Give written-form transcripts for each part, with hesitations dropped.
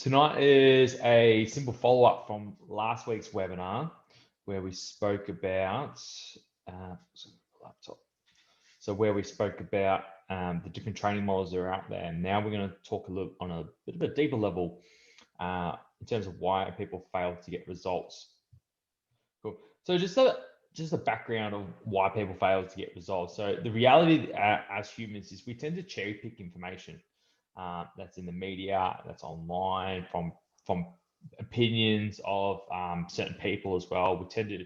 Tonight is a simple follow-up from last week's webinar where we spoke about laptop. So where we spoke about the different training models that are out there. And now we're going to talk a little on a bit of a deeper level in terms of why people fail to get results. Cool. So just a background of why people fail to get results. So the reality as humans is we tend to cherry pick information that's in the media, that's online, from opinions of certain people as well. We tend to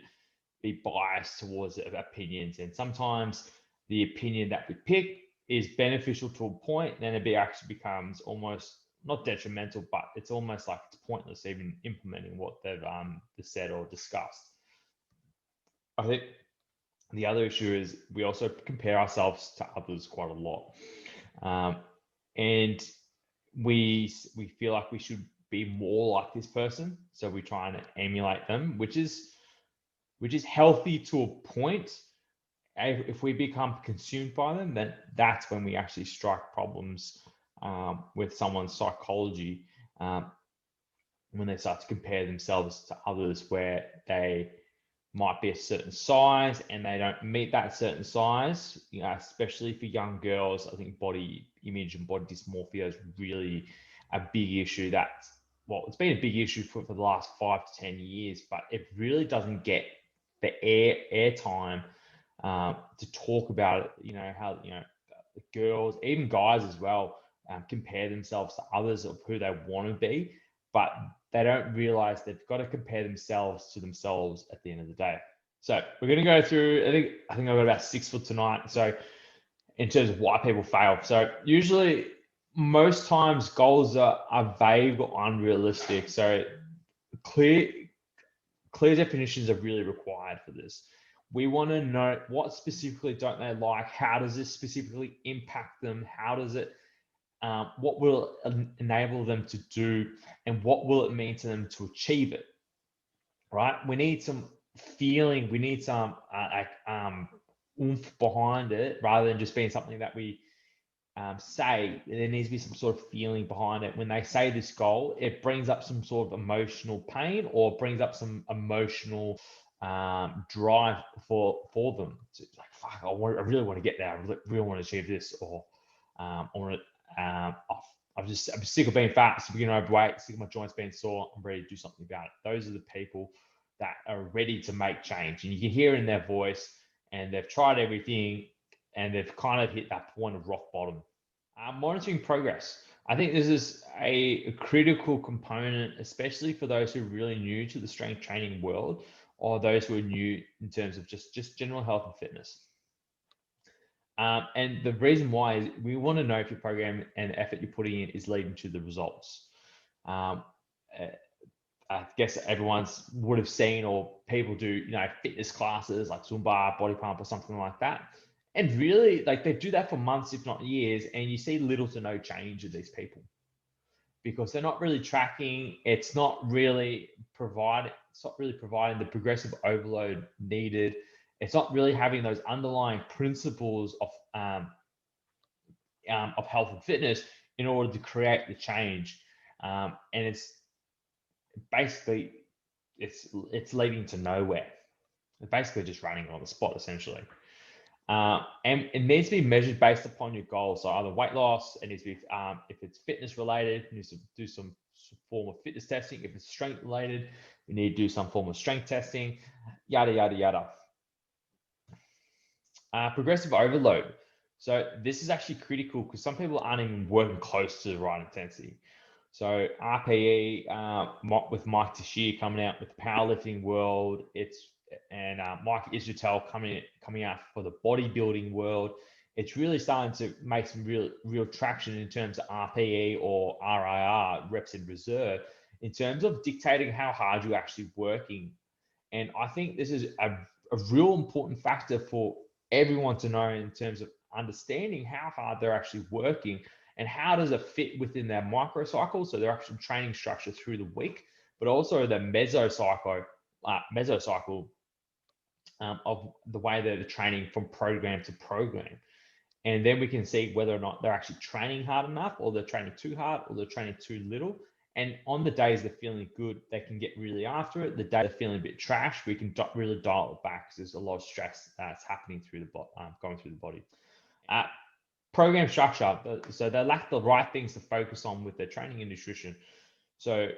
be biased towards opinions, and sometimes the opinion that we pick is beneficial to a point, then it actually becomes almost not detrimental, but it's almost like it's pointless even implementing what they've said or discussed. I think the other issue is we also compare ourselves to others quite a lot, and we feel like we should be more like this person, so we try and emulate them, which is healthy to a point. If we become consumed by them, then that's when we actually strike problems with someone's psychology, when they start to compare themselves to others, where they might be a certain size and they don't meet that certain size. Especially for young girls, I think body image and body dysmorphia is really a big issue. It's been a big issue for the last 5 to 10 years, but it really doesn't get the airtime to talk about it. How the girls, even guys as well, compare themselves to others of who they want to be, but they don't realize they've got to compare themselves to themselves at the end of the day. So we're going to go through, I think I've got about 6 for tonight. So in terms of why people fail. So usually, most times goals are vague or unrealistic. So clear definitions are really required for this. We want to know what specifically don't they like? How does this specifically impact them? How does it what will enable them to do, and what will it mean to them to achieve it, right? We need some feeling, we need some oomph behind it, rather than just being something that we say. There needs to be some sort of feeling behind it. When they say this goal, it brings up some sort of emotional pain, or brings up some emotional drive for them. It's like, fuck, I really want to get there. I really want to achieve this, or I want to. I'm sick of being fat, sick of being overweight, sick of my joints being sore. I'm ready to do something about it. Those are the people that are ready to make change, and you can hear it in their voice, and they've tried everything, and they've kind of hit that point of rock bottom. Monitoring progress. I think this is a critical component, especially for those who are really new to the strength training world, or those who are new in terms of just general health and fitness. And the reason why is we want to know if your program and effort you're putting in is leading to the results. I guess everyone's would have seen, or people do, fitness classes like Zumba, body pump, or something like that. And really, like, they do that for months, if not years, and you see little to no change in these people, because they're not really tracking. It's not really providing the progressive overload needed. It's not really having those underlying principles of health and fitness in order to create the change. And it's basically it's leading to nowhere. It's basically just running on the spot, essentially. And it needs to be measured based upon your goals. So either weight loss, it needs to be, if it's fitness related, you need to do some form of fitness testing. If it's strength related, you need to do some form of strength testing, yada, yada, yada. Progressive overload. So this is actually critical, because some people aren't even working close to the right intensity. So RPE, with Mike Tashir coming out with the powerlifting world, and Mike Israetel coming out for the bodybuilding world, it's really starting to make some real traction in terms of RPE or RIR, reps in reserve, in terms of dictating how hard you're actually working. And I think this is a real important factor for everyone to know, in terms of understanding how hard they're actually working, and how does it fit within their microcycle, so their actual training structure through the week, but also the mesocycle of the way they're training from program to program. And then we can see whether or not they're actually training hard enough, or they're training too hard, or they're training too little. And on the days they're feeling good, they can get really after it. The day they're feeling a bit trash, we can really dial it back because there's a lot of stress that's happening through the going through the body. Program structure. So they lack the right things to focus on with their training and nutrition. So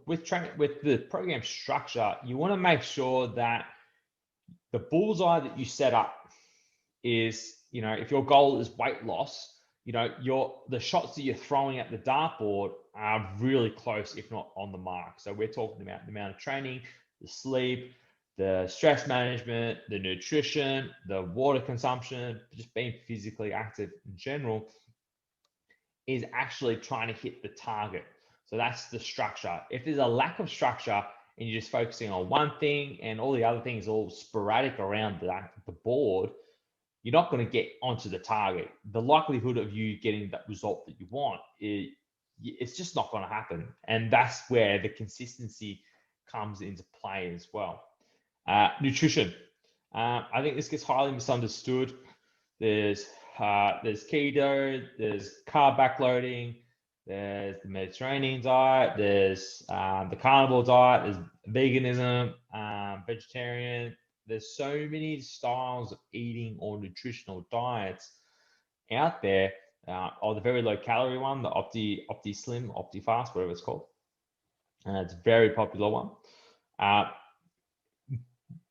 with the program structure, you want to make sure that the bullseye that you set up is, if your goal is weight loss, the shots that you're throwing at the dartboard are really close, if not on the mark. So we're talking about the amount of training, the sleep, the stress management, the nutrition, the water consumption, just being physically active in general is actually trying to hit the target. So that's the structure. If there's a lack of structure and you're just focusing on one thing and all the other things all sporadic around the board, you're not going to get onto the target. The likelihood of you getting that result that you want, it's just not going to happen. And that's where the consistency comes into play as well. Nutrition. I think this gets highly misunderstood. There's keto, there's carb backloading, there's the Mediterranean diet, there's the carnivore diet, there's veganism, vegetarian. There's so many styles of eating or nutritional diets out there, or the very low calorie one, the Opti Slim, Opti Fast, whatever it's called. It's a very popular one.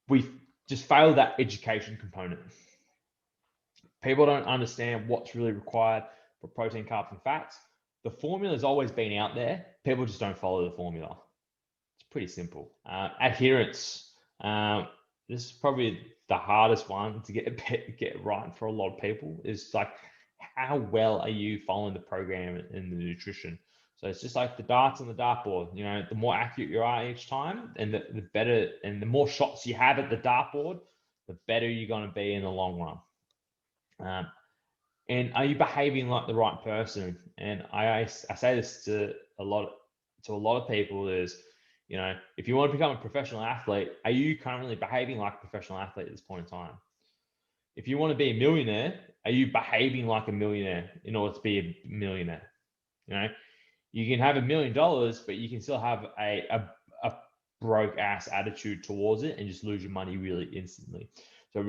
We just failed that education component. People don't understand what's really required for protein, carbs, and fats. The formula has always been out there. People just don't follow the formula. It's pretty simple. Adherence. This is probably the hardest one to get right for a lot of people. Is like, how well are you following the program and the nutrition? So it's just like the darts on the dartboard. The more accurate you are each time, and the better, and the more shots you have at the dartboard, the better you're going to be in the long run. And are you behaving like the right person? And I say this to a lot of people is, if you want to become a professional athlete, are you currently behaving like a professional athlete at this point in time? If you want to be a millionaire, are you behaving like a millionaire in order to be a millionaire? You can have $1 million, but you can still have a broke ass attitude towards it and just lose your money really instantly. So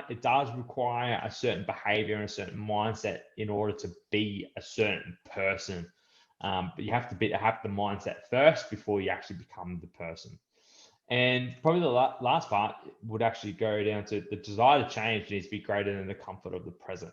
it does require a certain behavior and a certain mindset in order to be a certain person. But you have to have the mindset first before you actually become the person. And probably the last part would actually go down to the desire to change needs to be greater than the comfort of the present.